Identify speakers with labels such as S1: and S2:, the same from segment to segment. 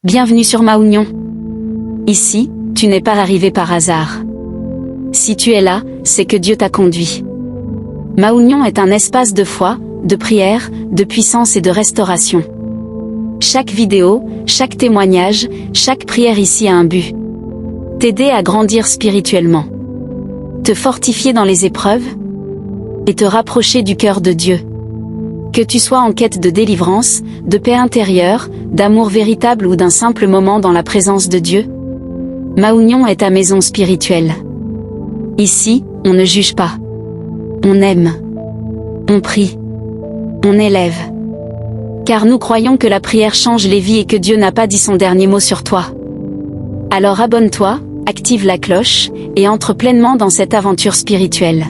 S1: Bienvenue sur Maounion. Ici, tu n'es pas arrivé par hasard. Si tu es là, c'est que Dieu t'a conduit. Maounion est un espace de foi, de prière, de puissance et de restauration. Chaque vidéo, chaque témoignage, chaque prière ici a un but. T'aider à grandir spirituellement. Te fortifier dans les épreuves. Et te rapprocher du cœur de Dieu. Que tu sois en quête de délivrance, de paix intérieure, d'amour véritable ou d'un simple moment dans la présence de Dieu, Maounion est ta maison spirituelle. Ici, on ne juge pas. On aime. On prie. On élève. Car nous croyons que la prière change les vies et que Dieu n'a pas dit son dernier mot sur toi. Alors abonne-toi, active la cloche, et entre pleinement dans cette aventure spirituelle.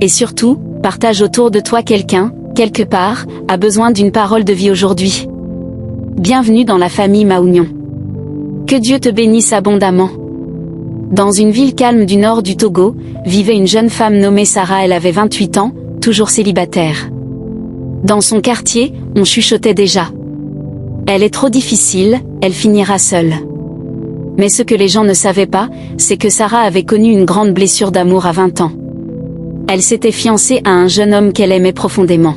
S1: Et surtout, partage autour de toi quelqu'un, quelque part, a besoin d'une parole de vie aujourd'hui. Bienvenue dans la famille Maounion. Que Dieu te bénisse abondamment. Dans une ville calme du nord du Togo, vivait une jeune femme nommée Sarah. Elle avait 28 ans, toujours célibataire. Dans son quartier, on chuchotait déjà. Elle est trop difficile, elle finira seule. Mais ce que les gens ne savaient pas, c'est que Sarah avait connu une grande blessure d'amour à 20 ans. Elle s'était fiancée à un jeune homme qu'elle aimait profondément.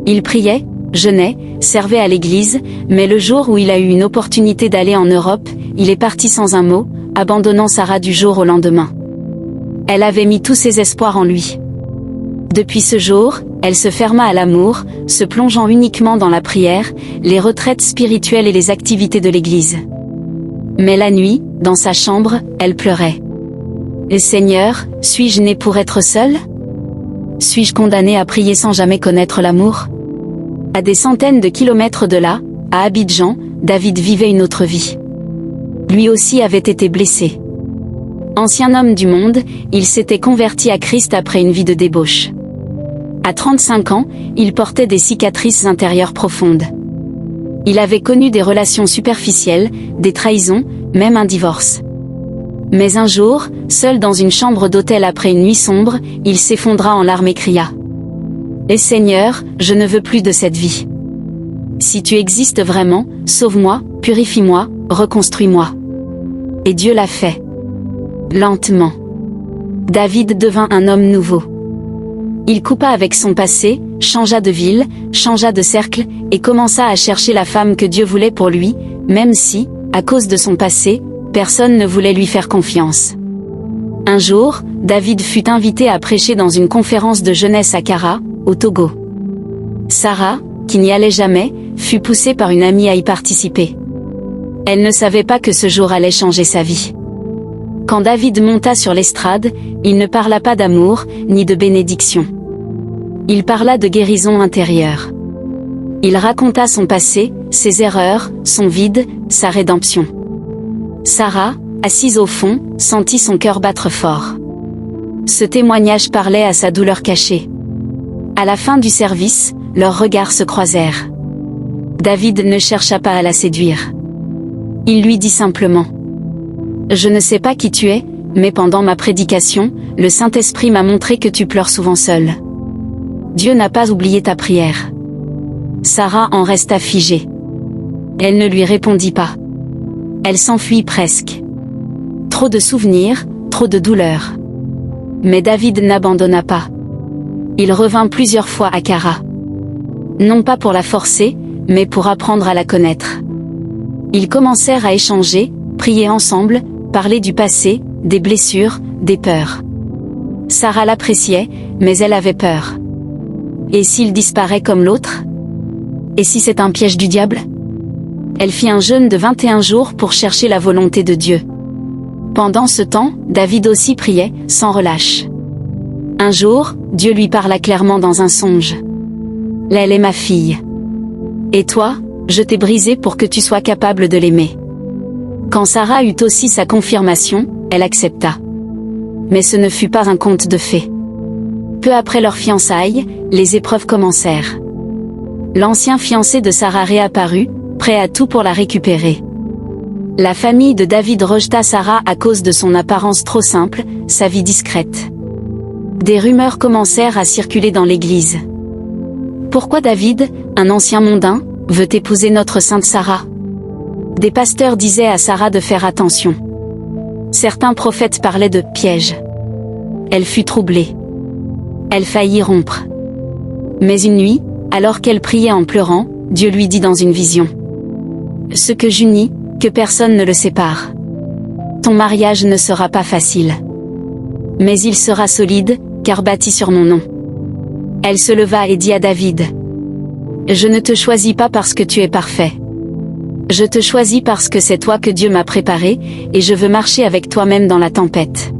S1: Il priait, jeûnait, servait à l'église, mais le jour où il a eu une opportunité d'aller en Europe, il est parti sans un mot, abandonnant Sarah du jour au lendemain. Elle avait mis tous ses espoirs en lui. Depuis ce jour, elle se ferma à l'amour, se plongeant uniquement dans la prière, les retraites spirituelles et les activités de l'église. Mais la nuit, dans sa chambre, elle pleurait. « Seigneur, suis-je née pour être seule ? Suis-je condamnée à prier sans jamais connaître l'amour ?» À des centaines de kilomètres de là, à Abidjan, David vivait une autre vie. Lui aussi avait été blessé. Ancien homme du monde, il s'était converti à Christ après une vie de débauche. À 35 ans, il portait des cicatrices intérieures profondes. Il avait connu des relations superficielles, des trahisons, même un divorce. Mais un jour, seul dans une chambre d'hôtel après une nuit sombre, il s'effondra en larmes et cria. « Seigneur, je ne veux plus de cette vie. Si tu existes vraiment, sauve-moi, purifie-moi, reconstruis-moi. » Et Dieu l'a fait. Lentement. David devint un homme nouveau. Il coupa avec son passé, changea de ville, changea de cercle, et commença à chercher la femme que Dieu voulait pour lui, même si, à cause de son passé, personne ne voulait lui faire confiance. Un jour, David fut invité à prêcher dans une conférence de jeunesse à Kara, au Togo. Sarah, qui n'y allait jamais, fut poussée par une amie à y participer. Elle ne savait pas que ce jour allait changer sa vie. Quand David monta sur l'estrade, il ne parla pas d'amour, ni de bénédiction. Il parla de guérison intérieure. Il raconta son passé, ses erreurs, son vide, sa rédemption. Sarah, assise au fond, sentit son cœur battre fort. Ce témoignage parlait à sa douleur cachée. À la fin du service, leurs regards se croisèrent. David ne chercha pas à la séduire. Il lui dit simplement : « Je ne sais pas qui tu es, mais pendant ma prédication, le Saint-Esprit m'a montré que tu pleures souvent seule. Dieu n'a pas oublié ta prière. » Sarah en resta figée. Elle ne lui répondit pas. Elle s'enfuit presque. Trop de souvenirs, trop de douleurs. Mais David n'abandonna pas. Il revint plusieurs fois à Kara. Non pas pour la forcer, mais pour apprendre à la connaître. Ils commencèrent à échanger, prier ensemble, parler du passé, des blessures, des peurs. Sarah l'appréciait, mais elle avait peur. Et s'il disparaît comme l'autre ? Et si c'est un piège du diable ? Elle fit un jeûne de 21 jours pour chercher la volonté de Dieu. Pendant ce temps, David aussi priait, sans relâche. Un jour, Dieu lui parla clairement dans un songe. « Elle est ma fille. Et toi, je t'ai brisé pour que tu sois capable de l'aimer. » Quand Sarah eut aussi sa confirmation, elle accepta. Mais ce ne fut pas un conte de fées. Peu après leur fiançailles, les épreuves commencèrent. L'ancien fiancé de Sarah réapparut, prêt à tout pour la récupérer. La famille de David rejeta Sarah à cause de son apparence trop simple, sa vie discrète. Des rumeurs commencèrent à circuler dans l'église. Pourquoi David, un ancien mondain, veut épouser notre sainte Sarah? Des pasteurs disaient à Sarah de faire attention. Certains prophètes parlaient de piège. Elle fut troublée. Elle faillit rompre. Mais une nuit, alors qu'elle priait en pleurant, Dieu lui dit dans une vision: ce que j'unis, que personne ne le sépare. Ton mariage ne sera pas facile. Mais il sera solide, car bâti sur mon nom. Elle se leva et dit à David: je ne te choisis pas parce que tu es parfait. Je te choisis parce que c'est toi que Dieu m'a préparé, et je veux marcher avec toi-même dans la tempête.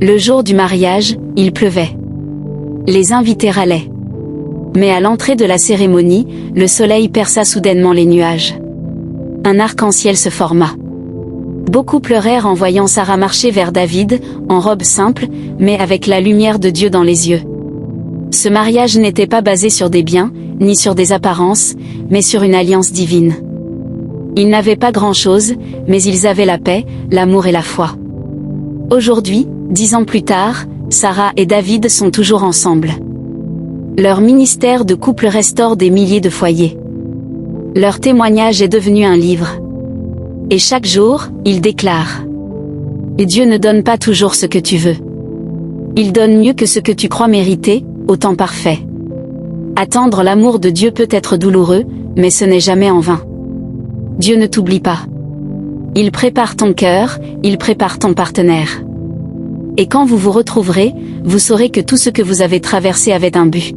S1: Le jour du mariage, il pleuvait. Les invités râlaient. Mais à l'entrée de la cérémonie, le soleil perça soudainement les nuages. Un arc-en-ciel se forma. Beaucoup pleurèrent en voyant Sarah marcher vers David, en robe simple, mais avec la lumière de Dieu dans les yeux. Ce mariage n'était pas basé sur des biens, ni sur des apparences, mais sur une alliance divine. Ils n'avaient pas grand-chose, mais ils avaient la paix, l'amour et la foi. Aujourd'hui, 10 ans plus tard, Sarah et David sont toujours ensemble. Leur ministère de couple restaure des milliers de foyers. Leur témoignage est devenu un livre. Et chaque jour, ils déclarent: Dieu ne donne pas toujours ce que tu veux. Il donne mieux que ce que tu crois mériter, au temps parfait. Attendre l'amour de Dieu peut être douloureux, mais ce n'est jamais en vain. Dieu ne t'oublie pas. Il prépare ton cœur, il prépare ton partenaire. Et quand vous vous retrouverez, vous saurez que tout ce que vous avez traversé avait un but.